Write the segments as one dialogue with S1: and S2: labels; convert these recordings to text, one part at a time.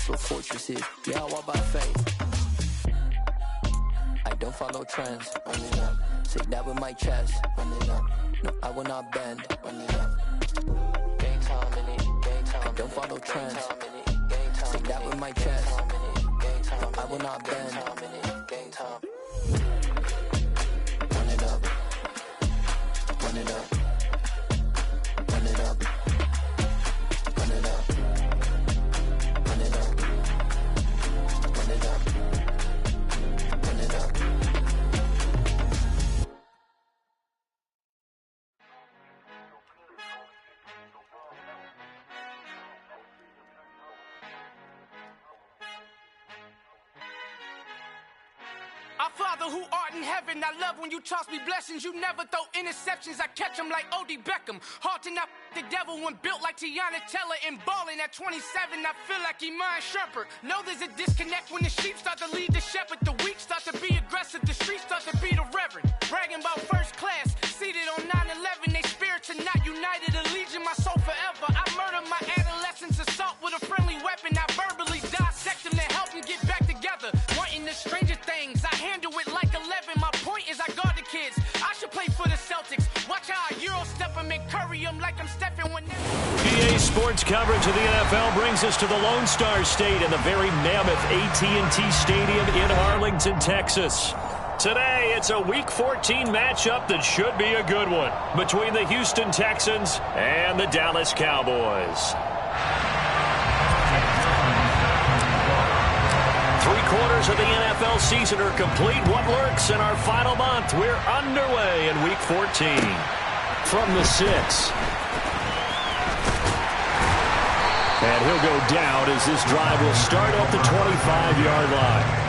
S1: walls or fortresses. Yeah, I walk by faith. I don't follow trends. Run it up. Say that with my chest. Run it up. No, I will not bend. Run it up. Gang time in it. Gang time. I don't follow trends. Say that with my chest. No, I will not bend. Gang time. Run it up. Run it up. Run it up. Run it up. Run it up. Run it up. Run it up.
S2: Our Father who art in heaven, I love when you toss me blessings. You never throw interceptions, I catch them like O.D. Beckham. Hard to not the devil when built like Tiana Teller and balling at 27. I feel like Iman Shumpert. Know there's a disconnect when the sheep start to lead the shepherd. The weak start to be aggressive, the streets start to be the reverend. Bragging about first class, seated on 9/11. They spirits are not united, allegiance my soul forever. I murder my adolescence, assault with a friendly weapon. I verbally dissect them to help them get back together. Wanting the stranger things, I handle it like 11. My point is I guard the kids. I should play for the Celtics. Watch how I Euro step them and curry them like I'm stepping when
S3: EA Sports coverage of the NFL brings us to the Lone Star State and the very mammoth AT&T Stadium in Arlington, Texas. Today, it's a Week 14 matchup that should be a good one between the Houston Texans and the Dallas Cowboys. 3/4 of the NFL season are complete. What lurks in our final month? We're underway in Week 14. From the 6. And he'll go down as this drive will start at the 25-yard line.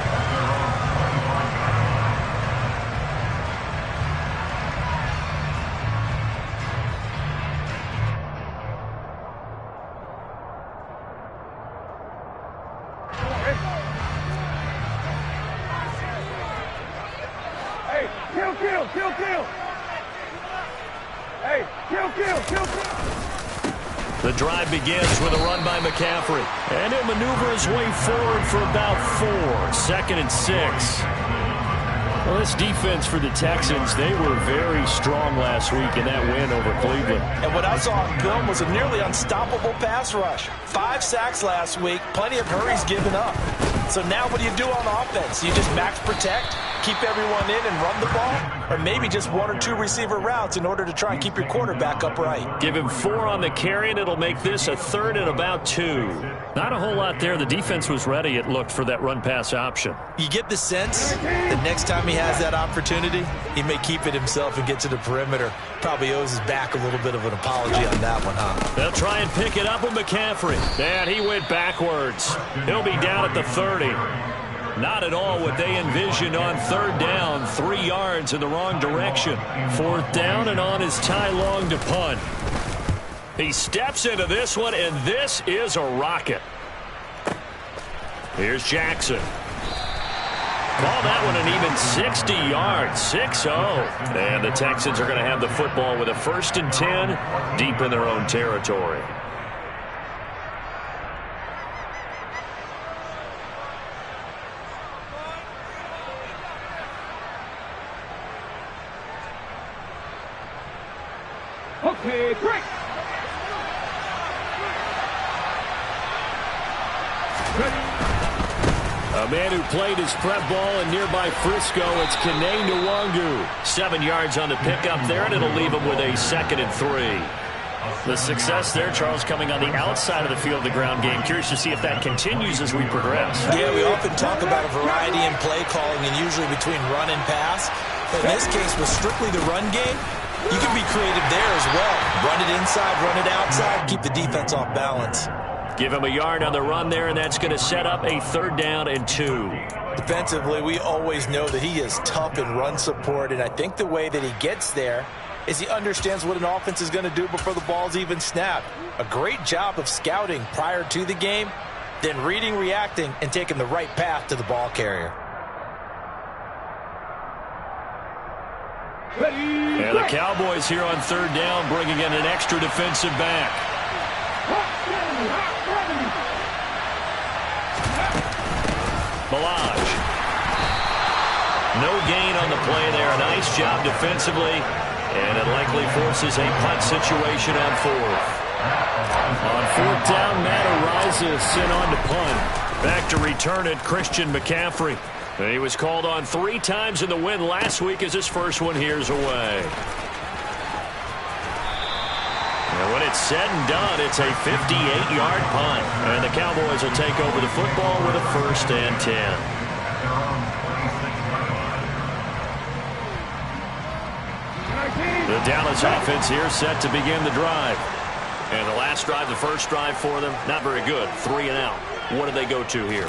S3: The drive begins with a run by McCaffrey. And he'll maneuver his way forward for about 4. 2nd and 6. Well, this defense for the Texans, they were very strong last week in that win over Cleveland.
S4: And what I saw on film was a nearly unstoppable pass rush. 5 sacks last week, plenty of hurries given up. So now what do you do on offense? You just max protect, keep everyone in and run the ball? Or maybe just 1 or 2 receiver routes in order to try and keep your quarterback upright?
S3: Give him 4 on the carry, and it'll make this a 3rd and about 2. Not a whole lot there. The defense was ready, it looked, for that run-pass option.
S4: You get the sense that next time he has that opportunity, he may keep it himself and get to the perimeter. Probably owes his back a little bit of an apology on that one, huh?
S3: They'll try and pick it up with McCaffrey. And he went backwards. He'll be down at the 30. Not at all what they envisioned on 3rd down. 3 yards in the wrong direction. 4th down, and on is Ty Long to punt. He steps into this one, and this is a rocket. Here's Jackson. Call that one an even 60 yards, 6-0. And the Texans are going to have the football with a 1st and 10 deep in their own territory.
S5: Okay, break.
S3: A man who played his prep ball in nearby Frisco, it's Kene Nwangu. 7 yards on the pickup there, and it'll leave him with a 2nd and 3. The success there, Charles, coming on the outside of the field of the ground game. Curious to see if that continues as we progress.
S4: Yeah, we often talk about a variety in play calling and usually between run and pass. But in this case, with strictly the run game, you can be creative there as well. Run it inside, run it outside, keep the defense off balance.
S3: Give him a yard on the run there, and that's going to set up a 3rd down and 2.
S4: Defensively, we always know that he is tough in run support, and I think the way that he gets there is he understands what an offense is going to do before the ball's even snapped. A great job of scouting prior to the game, then reading, reacting, and taking the right path to the ball carrier.
S3: And the Cowboys here on 3rd down, bringing in an extra defensive back. Ballage. No gain on the play there. A nice job defensively. And it likely forces a punt situation on fourth.
S6: On fourth down, Matt Araiza sent on to punt.
S3: Back to return it, Christian McCaffrey. He was called on 3 times in the win last week as his first one here's away. And when it's said and done, it's a 58-yard punt. And the Cowboys will take over the football with a 1st and 10. The Dallas offense here set to begin the drive. And the last drive, the first drive for them, not very good. 3 and out. What do they go to here?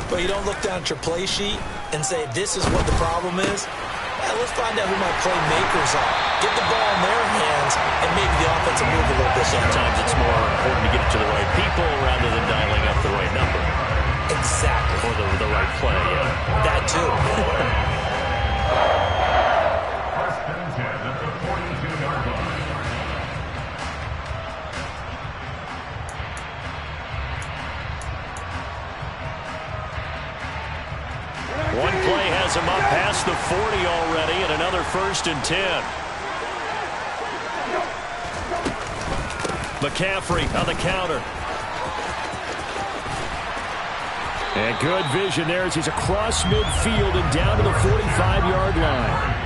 S4: Well, you don't look down at your play sheet and say, this is what the problem is. Yeah, let's find out who my playmakers are. Get the ball in their hands and maybe the offense will move a little bit.
S3: Sometimes it's more important to get it to the right people rather than dialing up the right number.
S4: Exactly.
S3: Or the right play, yeah.
S4: That too.
S3: One play has him up past the 40 already, and another 1st and 10. McCaffrey on the counter.
S6: And good vision there as he's across midfield and down to the 45-yard line.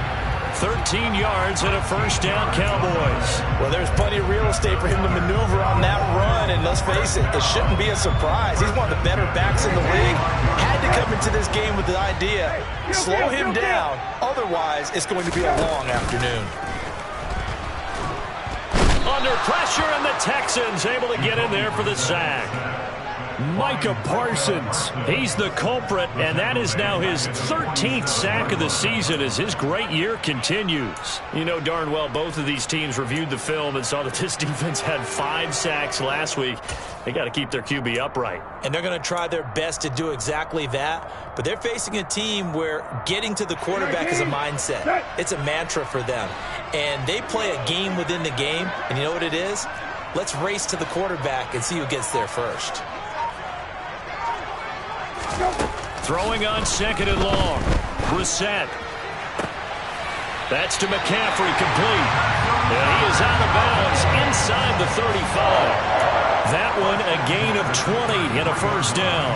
S3: 13 yards and a 1st down, Cowboys.
S4: Well, there's plenty of real estate for him to maneuver on that run, and let's face it, it shouldn't be a surprise. He's one of the better backs in the league. Had to come into this game with the idea, slow him down, otherwise it's going to be a long afternoon.
S3: Under pressure, and the Texans able to get in there for the sack.
S6: Micah Parsons.
S3: He's the culprit, and that is now his 13th sack of the season as his great year continues. You know darn well both of these teams reviewed the film and saw that this defense had 5 sacks last week. They got to keep their QB upright.
S4: And they're going to try their best to do exactly that, but they're facing a team where getting to the quarterback is a mindset. It's a mantra for them. And they play a game within the game, and you know what it is? Let's race to the quarterback and see who gets there first.
S3: Throwing on 2nd and long. Brissett. That's to McCaffrey, complete. And he is out of bounds inside the 35. That one a gain of 20 and a 1st down.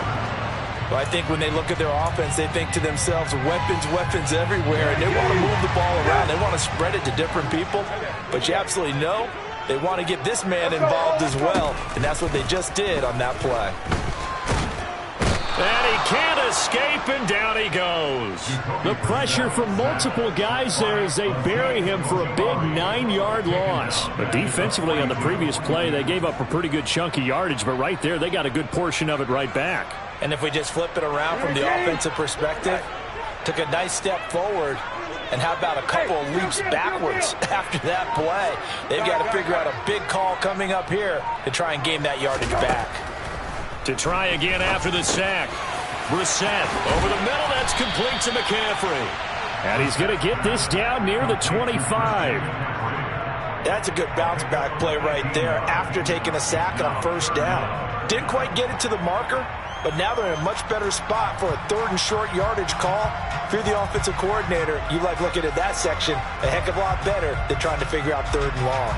S4: Well, I think when they look at their offense, they think to themselves, weapons everywhere, and they want to move the ball around. They want to spread it to different people, but you absolutely know they want to get this man involved as well, and that's what they just did on that play.
S3: And he can't escape, and down he goes.
S6: The pressure from multiple guys there as they bury him for a big 9-yard loss. But defensively on the previous play, they gave up a pretty good chunk of yardage, but right there, they got a good portion of it right back.
S4: And if we just flip it around from the offensive perspective, took a nice step forward, and how about a couple of leaps backwards after that play? They've got to figure out a big call coming up here to try and gain that yardage back.
S3: To try again after the sack. Brissett over the middle. That's complete to McCaffrey.
S6: And he's going to get this down near the 25.
S4: That's a good bounce back play right there after taking a sack on 1st down. Didn't quite get it to the marker, but now they're in a much better spot for a 3rd and short yardage call. If you're the offensive coordinator, you like looking at that section a heck of a lot better than trying to figure out 3rd and long.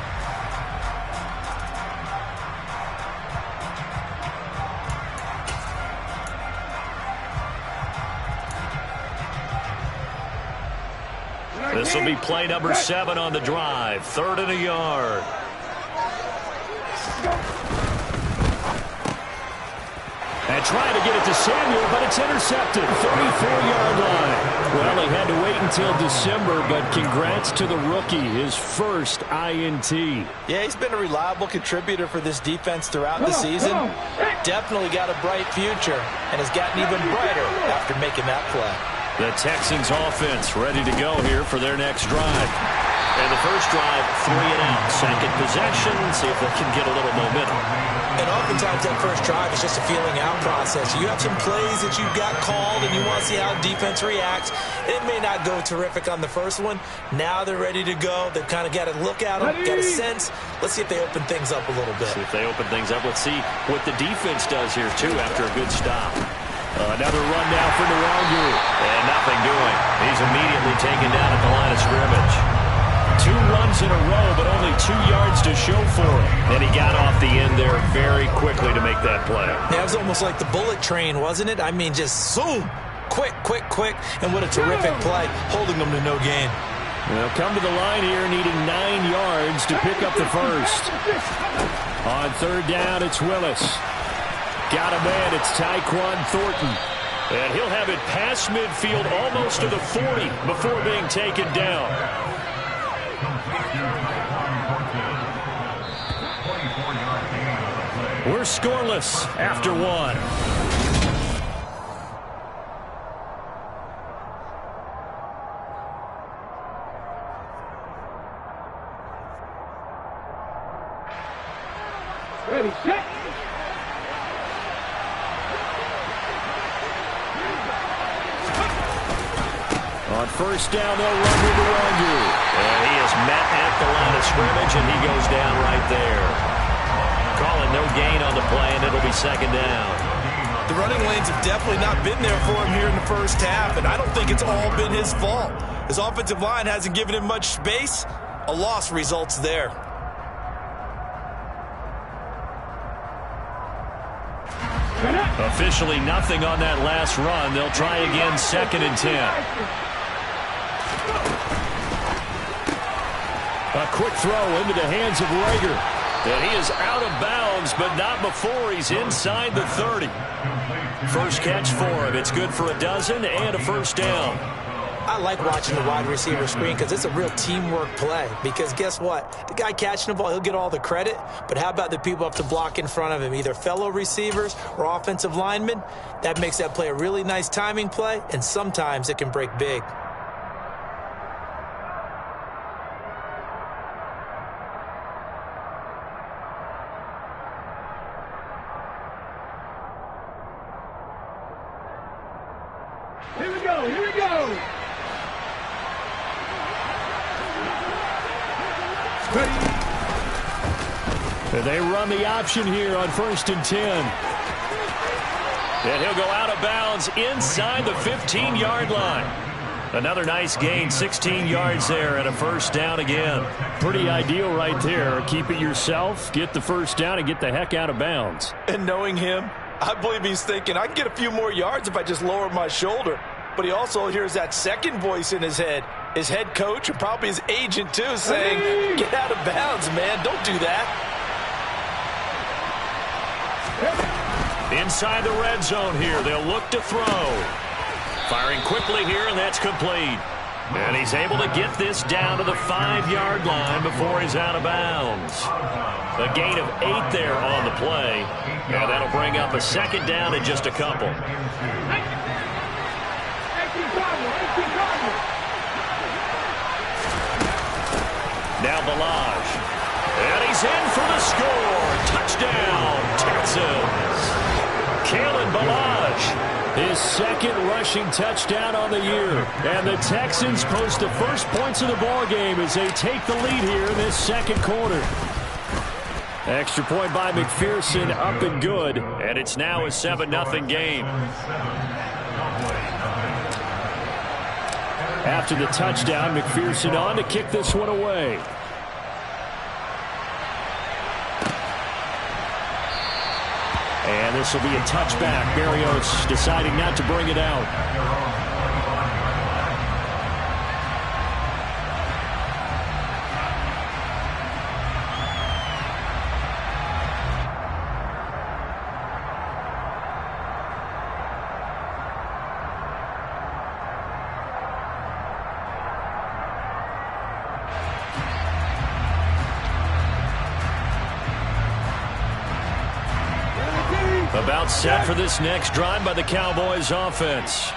S3: This will be play number 7 on the drive. 3rd and a yard.
S6: And trying to get it to Samuel, but it's intercepted. 34-yard line. Well, they had to wait until December, but congrats to the rookie, his first INT.
S4: Yeah, he's been a reliable contributor for this defense throughout the season. Definitely got a bright future and has gotten even brighter after making that play.
S3: The Texans offense ready to go here for their next drive. And the first drive, 3 and out. Second possession, see if they can get a little momentum.
S4: And oftentimes that first drive is just a feeling out process. You have some plays that you've got called and you want to see how defense reacts. It may not go terrific on the first one. Now they're ready to go. They've kind of got to look at them, got a sense. Let's see if they open things up a little bit.
S3: See if they open things up. Let's see what the defense does here, too, after a good stop. Another run now for Nwangu. And nothing doing. He's immediately taken down at the line of scrimmage. 2 runs in a row, but only 2 yards to show for it. And he got off the end there very quickly to make that play.
S4: Yeah, it was almost like the bullet train, wasn't it? I mean, just zoom. Quick, quick, quick. And what a terrific play, holding them to no gain.
S6: They'll come to the line here, needing 9 yards to pick up the first. On 3rd down, it's Willis. Got a man, it's Tyquan Thornton. And he'll have it past midfield almost to the 40 before being taken down. We're scoreless after 1.
S5: Ready, set.
S6: On 1st down, they'll run with Nwangu.
S3: And he is met at the line of scrimmage, and he goes down right there. Calling no gain on the play, and it'll be 2nd down.
S4: The running lanes have definitely not been there for him here in the first half, and I don't think it's all been his fault. His offensive line hasn't given him much space. A loss results there.
S3: Officially nothing on that last run. They'll try again, 2nd and 10.
S6: A quick throw into the hands of Rager.
S3: And he is out of bounds, but not before he's inside the 30. First catch for him. It's good for a dozen and a 1st down.
S4: I like watching the wide receiver screen because it's a real teamwork play. Because guess what? The guy catching the ball, he'll get all the credit. But how about the people up to block in front of him, either fellow receivers or offensive linemen? That makes that play a really nice timing play, and sometimes it can break big.
S5: Here we go, here we go.
S6: They run the option here on 1st and 10.
S3: And he'll go out of bounds inside the 15-yard line. Another nice gain, 16 yards there, and a 1st down again.
S6: Pretty ideal right there. Keep it yourself, get the 1st down, and get the heck out of bounds.
S4: And knowing him, I believe he's thinking, I can get a few more yards if I just lower my shoulder. But he also hears that second voice in his head. His head coach and probably his agent, too, saying, get out of bounds, man. Don't do that.
S3: Inside the red zone here, they'll look to throw. Firing quickly here, and that's complete. And he's able to get this down to the 5-yard line before he's out of bounds. A gain of 8 there on the play. And that'll bring up a 2nd down and just a couple. Now Balaj. And he's in for the score. Touchdown, Texans. Kalen Balaj.
S6: His 2nd rushing touchdown on the year. And the Texans post the first points of the ball game as they take the lead here in this 2nd quarter. Extra point by McPherson, up and good.
S3: And it's now a 7-0 game.
S6: After the touchdown, McPherson on to kick this one away. And this will be a touchback. Berrios deciding not to bring it out.
S3: About set for this next drive by the Cowboys offense.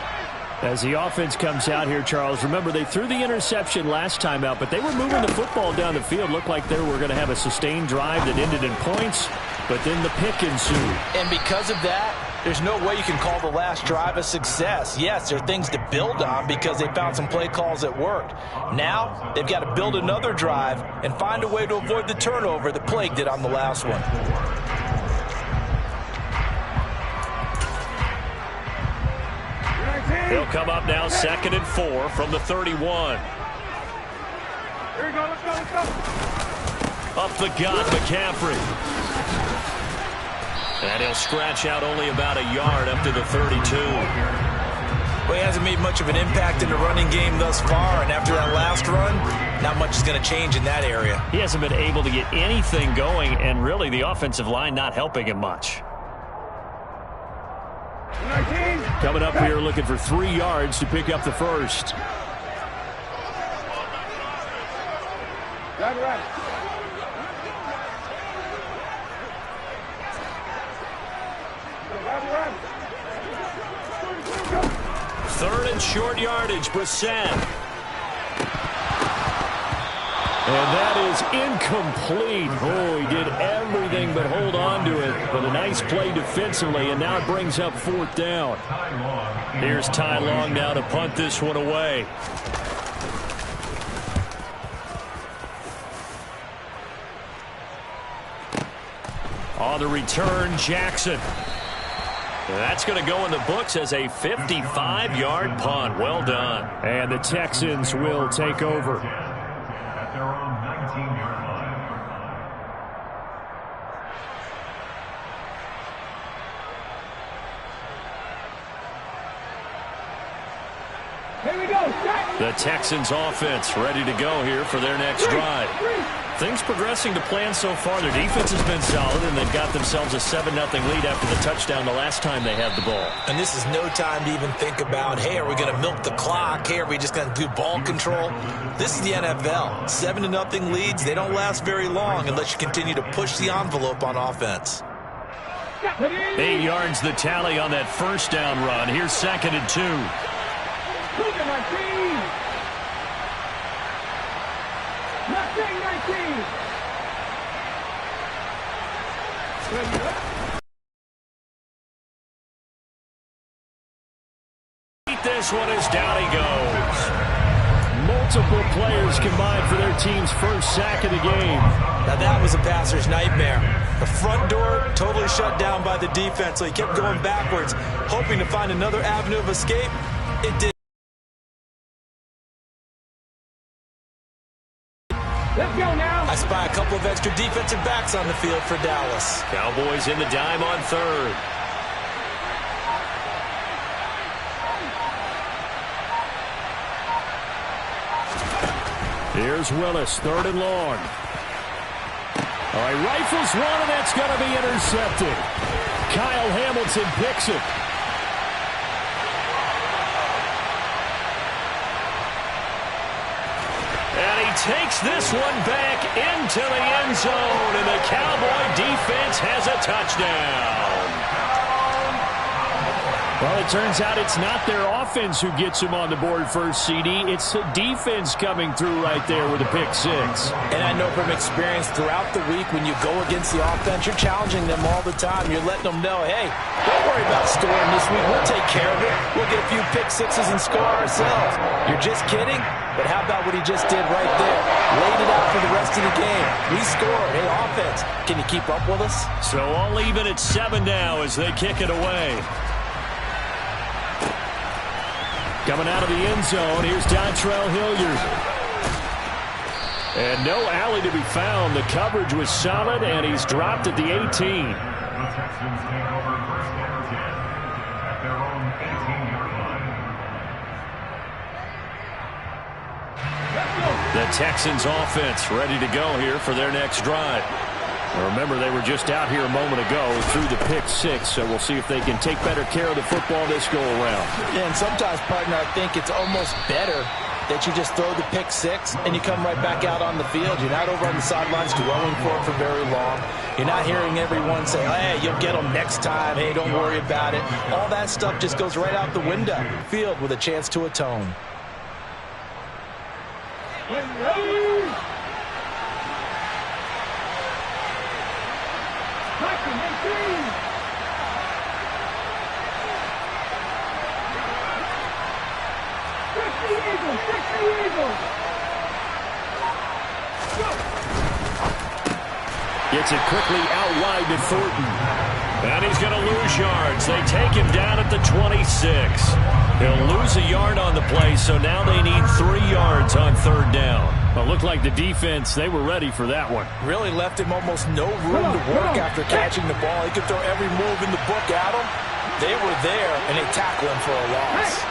S6: As the offense comes out here, Charles, remember they threw the interception last time out, but they were moving the football down the field. Looked like they were going to have a sustained drive that ended in points, but then the pick ensued.
S4: And because of that, there's no way you can call the last drive a success. Yes, there are things to build on because they found some play calls that worked. Now, they've got to build another drive and find a way to avoid the turnover that plagued it on the last one.
S3: He'll come up now 2nd and 4 from the 31.
S5: Here we go, let's go, let's go.
S3: Up the gut, McCaffrey. And he'll scratch out only about a yard up to the 32.
S4: Well, he hasn't made much of an impact in the running game thus far, and after that last run, not much is going to change in that area.
S3: He hasn't been able to get anything going, and really the offensive line not helping him much.
S5: 19.
S6: Coming up here looking for 3 yards to pick up the first.
S5: Right.
S3: 3rd and short yardage, Brissett.
S6: And that is incomplete. Oh, he did everything but hold on to it. But a nice play defensively, and now it brings up 4th down.
S3: Here's Ty Long now to punt this one away. On the return, Jackson. That's going to go in the books as a 55-yard punt. Well done.
S6: And the Texans will take over.
S7: At their own 19-yard line.
S5: Here we go, set.
S3: The Texans offense ready to go here for their next drive. Things progressing to plan so far. Their defense has been solid, and they've got themselves a 7-0 lead after the touchdown the last time they had the ball.
S4: And this is no time to even think about, hey, are we going to milk the clock? Hey, are we just going to do ball control? This is the NFL. 7-0 leads, they don't last very long unless you continue to push the envelope on offense.
S3: 8 yards the tally on that first down run. Here's 2nd and 2. This one is down he goes.
S6: Multiple players combined for their team's first sack of the game.
S4: Now that was a passer's nightmare. The front door totally shut down by the defense, so he kept going backwards, hoping to find another avenue of escape. It did.
S5: Let's go now.
S4: I spy a couple of extra defensive backs on the field for Dallas.
S3: Cowboys in the dime on 3rd.
S6: Here's Willis, 3rd and long. All right, rifles one, and that's going to be intercepted. Kyle Hamilton picks it.
S3: And he takes this one back into the end zone, and the Cowboy defense has a touchdown.
S6: Well, it turns out it's not their offense who gets them on the board first, CD. It's the defense coming through right there with a pick 6.
S4: And I know from experience throughout the week when you go against the offense, you're challenging them all the time. You're letting them know, hey, don't worry about scoring this week. We'll take care of it. We'll get a few pick 6s and score ourselves. You're just kidding? But how about what he just did right there? Laid it out for the rest of the game. We scored. Hey, offense, can you keep up with us?
S3: So all even at 7 now as they kick it away.
S6: Coming out of the end zone, here's Dontrell Hilliard. And no alley to be found. The coverage was solid, and he's dropped at the 18.
S7: The Texans take over 1st and 10 at their own 18-yard line.
S3: The Texans offense ready to go here for their next drive.
S6: Remember, they were just out here a moment ago through the pick 6, so we'll see if they can take better care of the football this go-around.
S4: Yeah, and sometimes, partner, I think it's almost better that you just throw the pick 6 and you come right back out on the field. You're not over on the sidelines dwelling for very long. You're not hearing everyone say, hey, you'll get them next time. Hey, don't worry about it. All that stuff just goes right out the window. Field with a chance to atone.
S6: Gets it quickly out wide to Thornton.
S3: And he's going to lose yards. They take him down at the 26. He'll lose a yard on the play, so now they need 3 yards on third down.
S6: Well, it looked like the defense, they were ready for that one.
S4: Really left him almost no room to work after catching the ball. He could throw every move in the book at him. They were there, and they tackled him for a loss.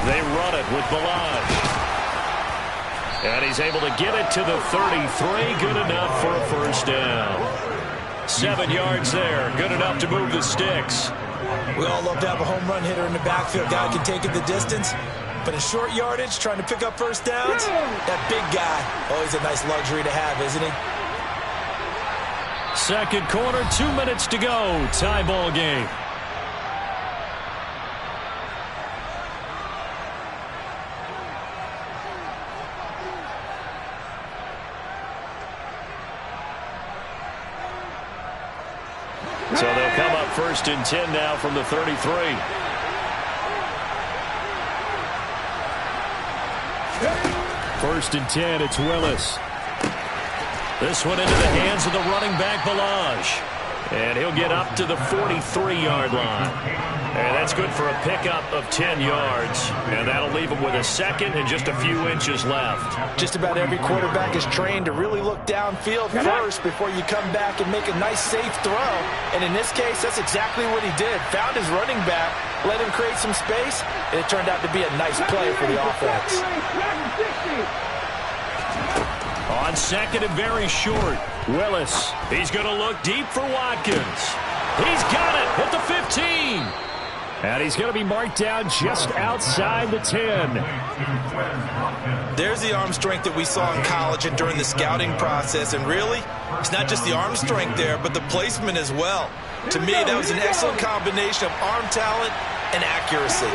S3: They run it with Ballage. And he's able to get it to the 33. Good enough for a first down. 7 yards there. Good enough to move the sticks.
S4: We all love to have a home run hitter in the backfield. Guy can take it the distance. But in short yardage, trying to pick up first downs, that big guy, always a nice luxury to have, isn't he?
S6: Second quarter, 2 minutes to go. Tie ball game.
S3: So they'll come up 1st and 10 now from the 33.
S6: First and 10, it's Willis.
S3: This one into the hands of the running back, Ballage. And he'll get up to the 43-yard line. And that's good for a pickup of 10 yards. And that'll leave him with a second and just a few inches left.
S4: Just about every quarterback is trained to really look downfield first before you come back and make a nice, safe throw. And in this case, that's exactly what he did. Found his running back, let him create some space, and it turned out to be a nice play for the offense.
S3: On second and very short, Willis. He's going to look deep for Watkins. He's got it at the 15.
S6: And he's going to be marked down just outside the 10.
S4: There's the arm strength that we saw in college and during the scouting process. And really, it's not just the arm strength there, but the placement as well. To me, that was an excellent combination of arm talent and accuracy.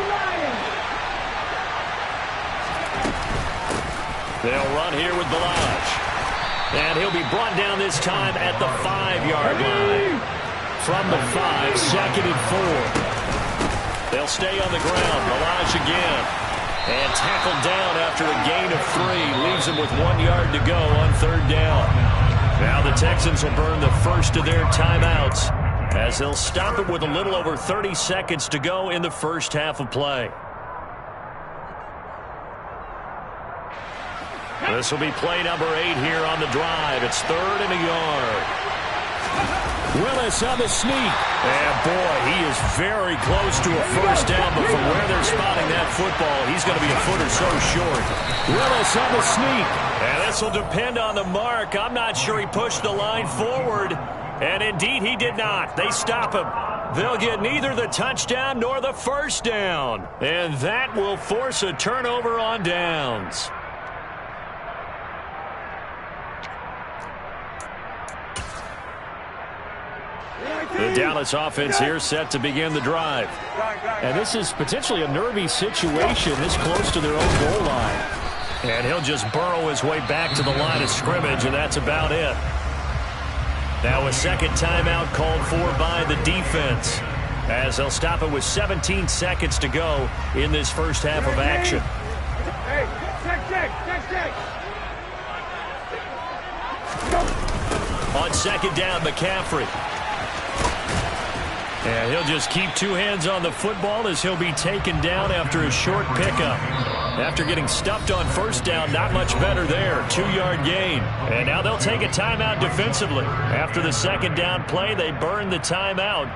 S3: They'll run here with Ballage. And he'll be brought down this time at the 5-yard line. From the 5, second and 4. They'll stay on the ground. Ballage again. And tackled down after a gain of 3. Leaves him with 1 yard to go on third down. Now the Texans will burn the first of their timeouts as they'll stop it with a little over 30 seconds to go in the first half of play. This will be play number 8 here on the drive. It's 3rd and a yard.
S6: Willis on the sneak.
S3: And boy, he is very close to a first down, but from where they're spotting that football, he's going to be a foot or so short.
S6: Willis on the sneak.
S3: And this will depend on the mark. I'm not sure he pushed the line forward. And indeed, he did not. They stop him. They'll get neither the touchdown nor the first down. And that will force a turnover on downs. The Dallas offense here set to begin the drive.
S6: And this is potentially a nervy situation this close to their own goal line.
S3: And he'll just burrow his way back to the line of scrimmage, and that's about it. Now a second timeout called for by the defense, as they'll stop it with 17 seconds to go in this first half of action. On second down, McCaffrey. And he'll just keep 2 hands on the football as he'll be taken down after a short pickup. After getting stuffed on first down, not much better there. 2-yard gain. And now they'll take a timeout defensively. After the second down play, they burn the timeout,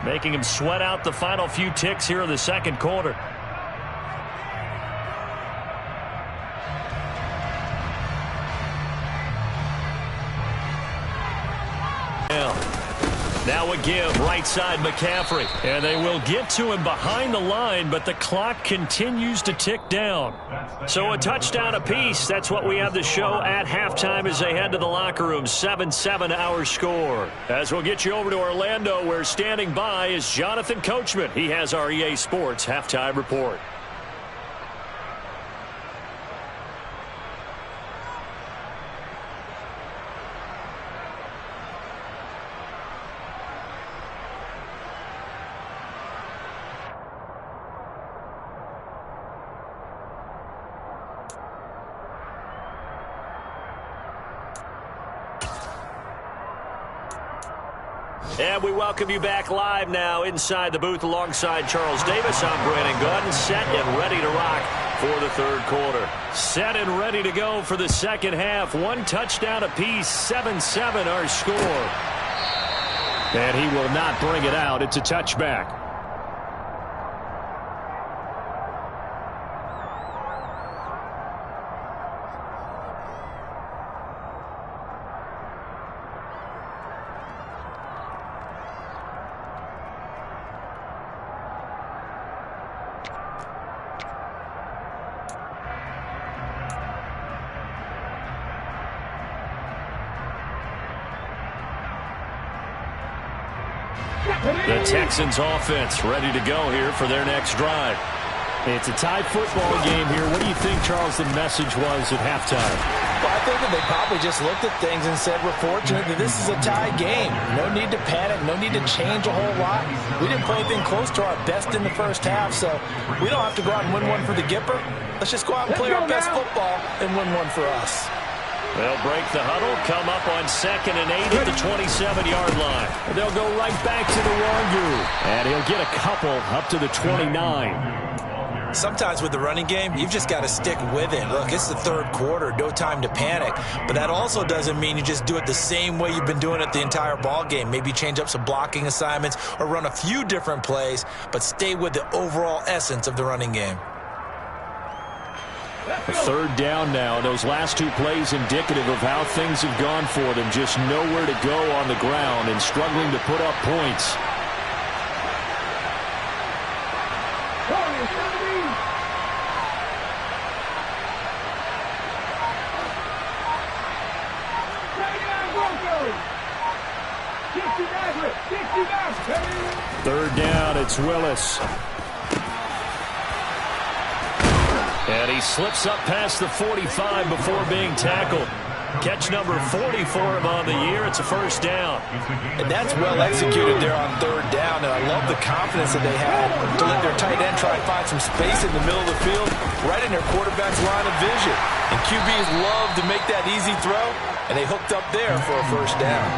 S3: making him sweat out the final few ticks here in the second quarter. Now a give, right side McCaffrey. And they will get to him behind the line, but the clock continues to tick down. So a touchdown apiece. That's what we have to show at halftime as they head to the locker room. 7-7 our score. As we'll get you over to Orlando, where standing by is Jonathan Coachman. He has our EA Sports halftime report. And we welcome you back live now inside the booth alongside Charles Davis. I'm Brandon Gaudin, set and ready to rock for the third quarter. Set and ready to go for the second half. One touchdown apiece, 7-7 our score. And he will not bring it out. It's a touchback. The Texans offense ready to go here for their next drive.
S6: It's a tie football game here. What do you think, Charles, the message was at halftime?
S4: Well, I think that they probably just looked at things and said, we're fortunate that this is a tie game. No need to panic. No need to change a whole lot. We didn't play anything close to our best in the first half, so we don't have to go out and win one for the Gipper. Let's just go out and play our best football and win one for us.
S3: They'll break the huddle, come up on 2nd and 8 at the 27-yard line.
S6: They'll go right back to the Wangu, and he'll get a couple up to the 29.
S4: Sometimes with the running game, you've just got to stick with it. Look, it's the third quarter, no time to panic. But that also doesn't mean you just do it the same way you've been doing it the entire ball game. Maybe change up some blocking assignments or run a few different plays, but stay with the overall essence of the running game.
S6: A third down now. Those last two plays indicative of how things have gone for them. Just nowhere to go on the ground and struggling to put up points. Third down, it's Willis. And he slips up past the 45 before being tackled. Catch number 40 for him on the year. It's a first down.
S4: And that's well executed there on third down. And I love the confidence that they had to let their tight end try and find some space in the middle of the field, right in their quarterback's line of vision. And QBs love to make that easy throw, and they hooked up there for a first down.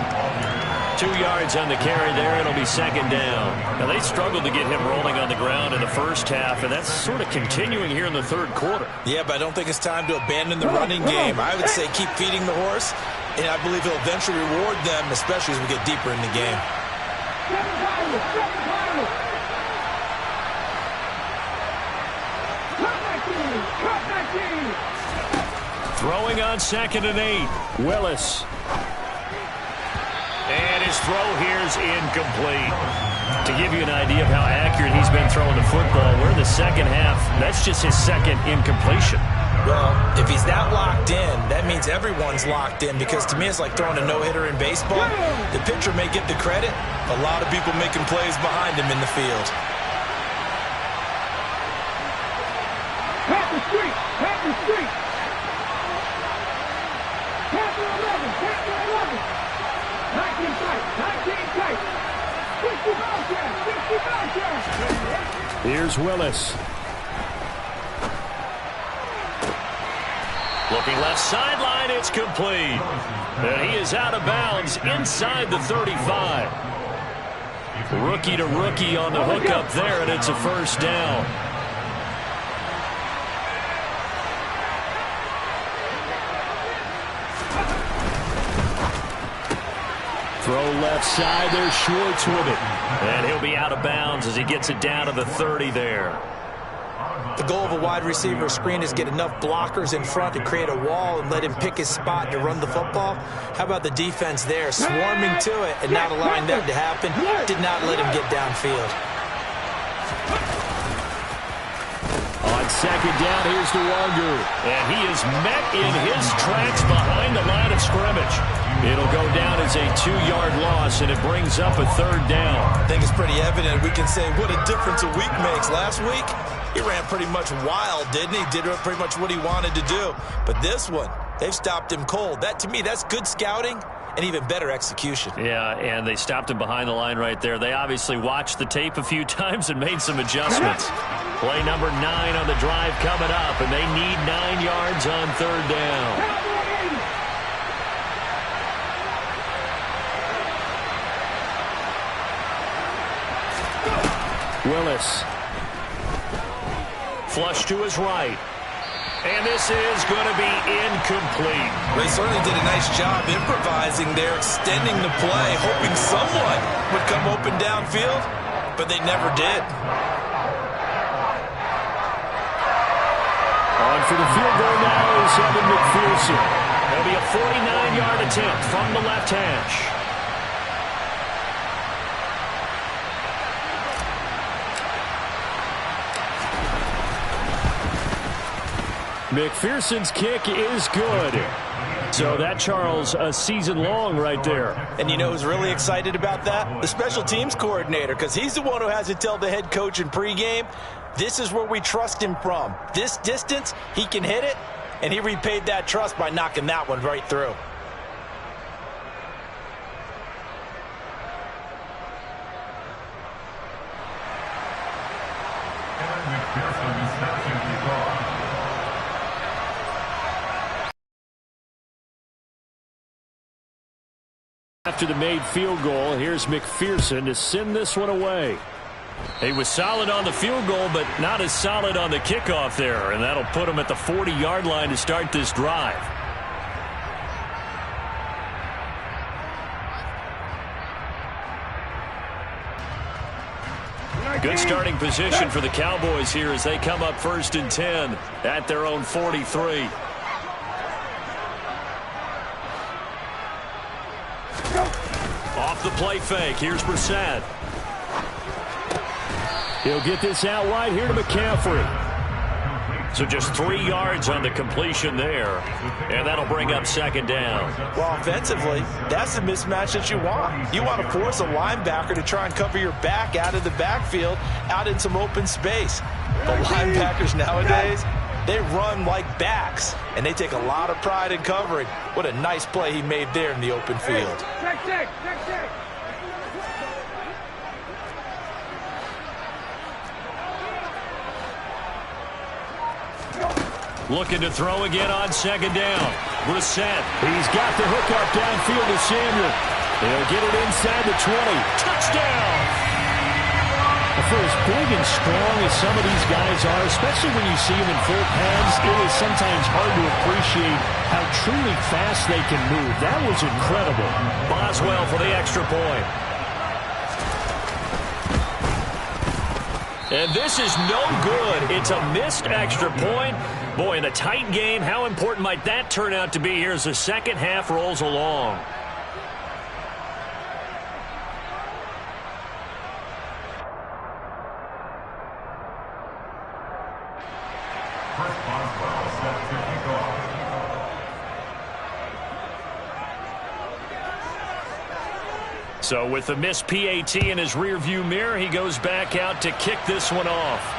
S3: 2 yards on the carry there. It'll be second down. Now, they struggled to get him rolling on the ground in the first half, and that's sort of continuing here in the third quarter.
S4: Yeah, but I don't think it's time to abandon the running game. I would say keep feeding the horse, and I believe he'll eventually reward them, especially as we get deeper in the game.
S3: Throwing on 2nd and 8. Willis. And his throw here is incomplete. To give you an idea of how accurate he's been throwing the football, we're in the second half. That's just his second incompletion.
S4: Well, if he's that locked in, that means everyone's locked in, because to me it's like throwing a no-hitter in baseball. The pitcher may get the credit, a lot of people making plays behind him in the field.
S5: Half the street! Half the street! Half the 11! Half the 11! 19 tight! 19 tight! 65 yards! 65 yards!
S6: Here's Willis.
S3: Looking left sideline, it's complete. And he is out of bounds inside the 35. Rookie to rookie on the hookup there, and it's a first down.
S6: Throw left side, there's Schwartz with it.
S3: And he'll be out of bounds as he gets it down to the 30 there.
S4: The goal of a wide receiver screen is get enough blockers in front to create a wall and let him pick his spot to run the football. How about the defense there, swarming to it and not allowing that to happen? Did not let him get downfield.
S6: On second down, here's the Wangu.
S3: And he is met in his tracks behind the line of scrimmage. It'll go down as a 2-yard loss, and it brings up a third down.
S4: I think it's pretty evident. We can say what a difference a week makes. Last week, he ran pretty much wild, didn't he? Did pretty much what he wanted to do. But this one, they've stopped him cold. That, to me, that's good scouting and even better execution.
S3: Yeah, and they stopped him behind the line right there. They obviously watched the tape a few times and made some adjustments. Play number 9 on the drive coming up, and they need 9 yards on third down.
S6: Willis.
S3: Flush to his right. And this is going to be incomplete.
S4: They certainly did a nice job improvising there, extending the play, hoping someone would come open downfield, but they never did.
S6: On for the field goal now is Evan McPherson.
S3: There'll be a 49-yard attempt from the left hash.
S6: McPherson's kick is good. So that, Charles, a season long right there.
S4: And you know who's really excited about that? The special teams coordinator, because he's the one who has to tell the head coach in pregame, this is where we trust him from. This distance, he can hit it, and he repaid that trust by knocking that one right through.
S6: After the made field goal, here's McPherson to send this one away.
S3: He was solid on the field goal, but not as solid on the kickoff there, and that'll put him at the 40-yard line to start this drive. Good starting position for the Cowboys here as they come up 1st and 10 at their own 43. Off the play fake. Here's Brissett.
S6: He'll get this out wide here to McCaffrey.
S3: So just 3 yards on the completion there, and that'll bring up 2nd down.
S4: Well, offensively, that's the mismatch that you want. You want to force a linebacker to try and cover your back out of the backfield, out in some open space. The linebackers nowadays, they run like backs, and they take a lot of pride in covering. What a nice play he made there in the open field.
S5: Check.
S3: Looking to throw again on 2nd down. Brissett.
S6: He's got the hook up downfield to Samuel. He'll get it inside the 20.
S3: Touchdown!
S6: For as big and strong as some of these guys are, especially when you see them in full pads, it is sometimes hard to appreciate how truly fast they can move. That was incredible.
S3: Boswell for the extra point. And this is no good. It's a missed extra point. Boy, in a tight game, how important might that turn out to be here as the second half rolls along? So with the missed PAT in his rearview mirror, he goes back out to kick this one off.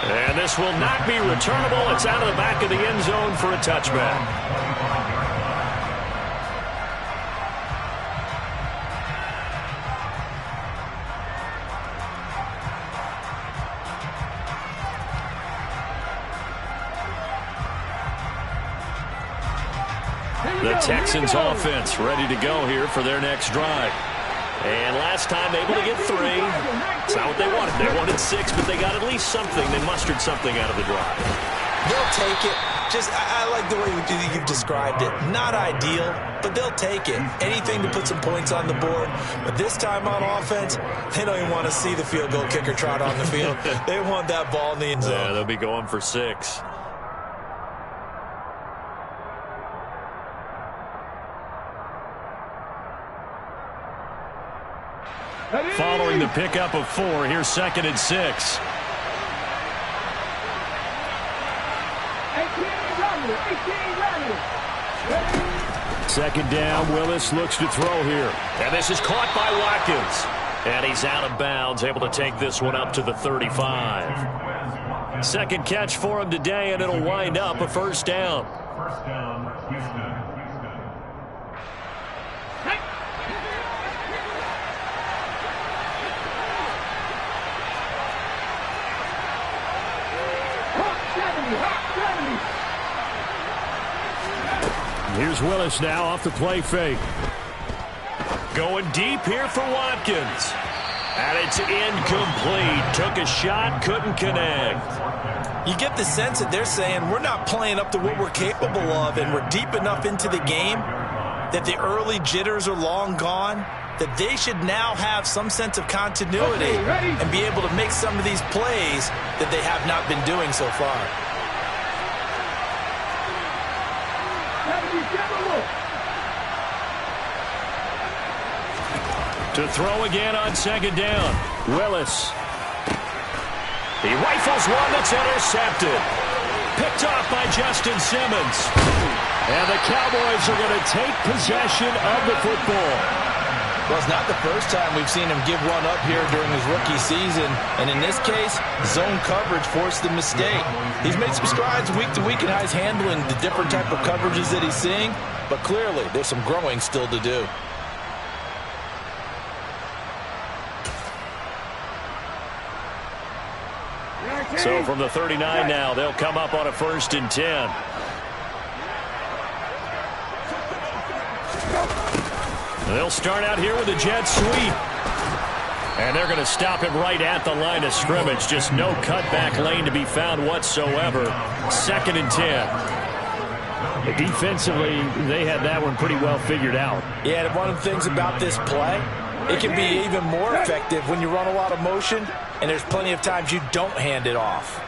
S3: And this will not be returnable. It's out of the back of the end zone for a touchback. The Texans offense ready to go here for their next drive. And last time able to get 3. It's not what they wanted. They wanted 6, but they got at least something. They mustered something out of the drive.
S4: They'll take it. I like the way you've described it. Not ideal, but they'll take it. Anything to put some points on the board. But this time on offense, they don't even want to see the field goal kicker trot on the field. They want that ball in the end zone.
S3: Yeah, they'll be going for 6. Following the pickup of 4, here's 2nd and 6.
S6: 2nd down, Willis looks to throw here.
S3: And this is caught by Watkins. And he's out of bounds, able to take this one up to the 35. Second catch for him today, and it'll wind up a 1st down.
S7: First down, Houston.
S6: Here's Willis now off the play fake.
S3: Going deep here for Watkins. And it's incomplete. Took a shot, couldn't connect.
S4: You get the sense that they're saying we're not playing up to what we're capable of, and we're deep enough into the game that the early jitters are long gone, that they should now have some sense of continuity and be able to make some of these plays that they have not been doing so far.
S3: To throw again on second down. Willis. He rifles one that's intercepted. Picked off by Justin Simmons. And the Cowboys are going to take possession of the football.
S4: Well, it's not the first time we've seen him give one up here during his rookie season. And in this case, zone coverage forced the mistake. He's made some strides week to week in how he's handling the different type of coverages that he's seeing. But clearly, there's some growing still to do.
S3: So from the 39 now, they'll come up on a 1st and 10. They'll start out here with a jet sweep. And they're going to stop him right at the line of scrimmage. Just no cutback lane to be found whatsoever. 2nd and 10.
S6: Defensively, they had that one pretty well figured out.
S4: Yeah, and one of the things about this play, it can be even more effective when you run a lot of motion and there's plenty of times you don't hand it off.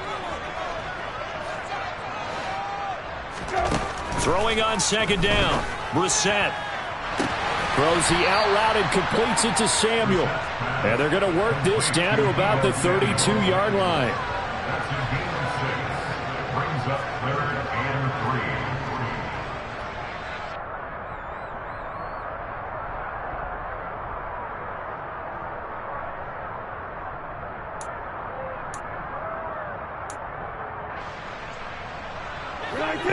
S3: Throwing on 2nd down. Brissett.
S6: Throws the out route and completes it to Samuel. And they're going to work this down to about the 32-yard line.
S7: Brings up 3rd and 3.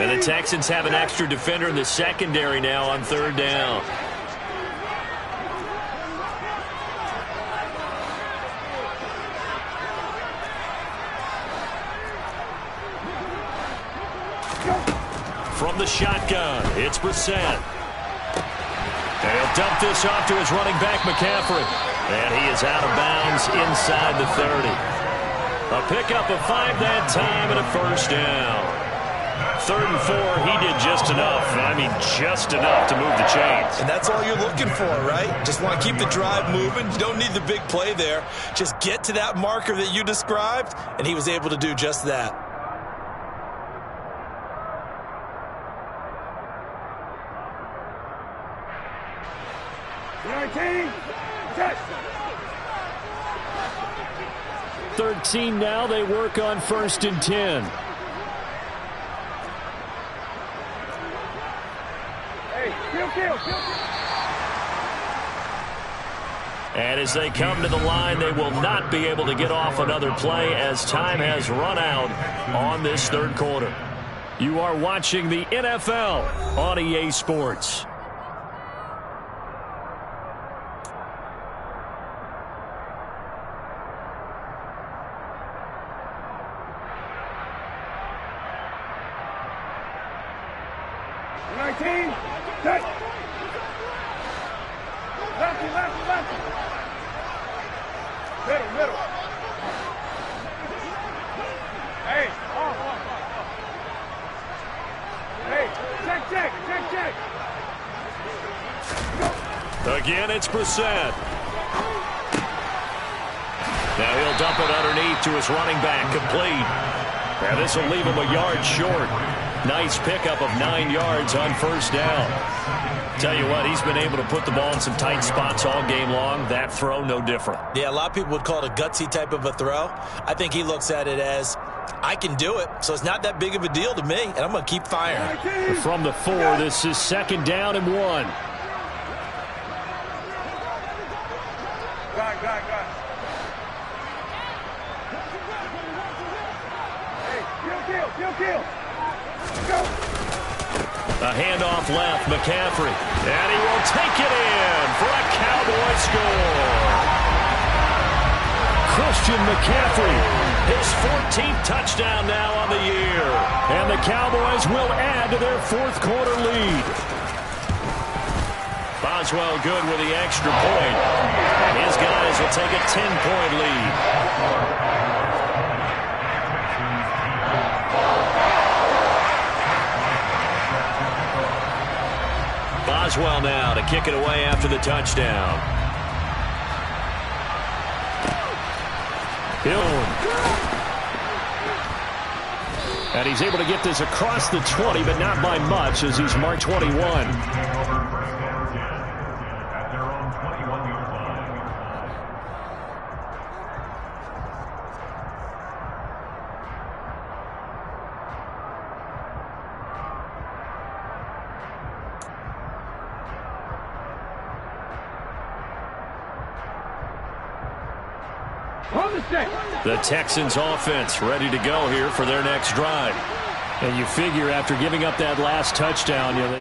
S3: And the Texans have an extra defender in the secondary now on 3rd down. From the shotgun, it's Brissett. And he'll dump this off to his running back, McCaffrey. And he is out of bounds inside the 30. A pickup of 5 that time and a 1st down. 3rd and 4, he did just enough. I mean, just enough to move the chains.
S4: And that's all you're looking for, right? Just want to keep the drive moving. You don't need the big play there. Just get to that marker that you described, and he was able to do just that.
S5: Check.
S6: 13 now, they work on 1st and 10.
S5: Kill.
S3: And as they come to the line, they will not be able to get off another play as time has run out on this 3rd quarter. You are watching the NFL on EA Sports.
S5: Middle. Hey. Hey, check.
S3: Again, it's Brissett. Now he'll dump it underneath to his running back, complete. And this will leave him a yard short. Nice pickup of 9 yards on 1st down. Tell you what, he's been able to put the ball in some tight spots all game long. That throw, no different.
S4: Yeah, a lot of people would call it a gutsy type of a throw. I think he looks at it as, I can do it, so it's not that big of a deal to me, and I'm going to keep firing.
S6: From the 4, this is 2nd down and 1.
S5: Got. Hey, kill. Go.
S3: A handoff left, McCaffrey. And he will take it in for a Cowboy score. Christian McCaffrey, his 14th touchdown now on the year. And the Cowboys will add to their 4th quarter lead. Boswell good with the extra point. His guys will take a 10-point lead. Boswell now to kick it away after the touchdown. Hill. And he's able to get this across the 20, but not by much as he's marked 21.
S7: At their own 21-yard line.
S3: The Texans offense ready to go here for their next drive.
S6: And you figure after giving up that last touchdown,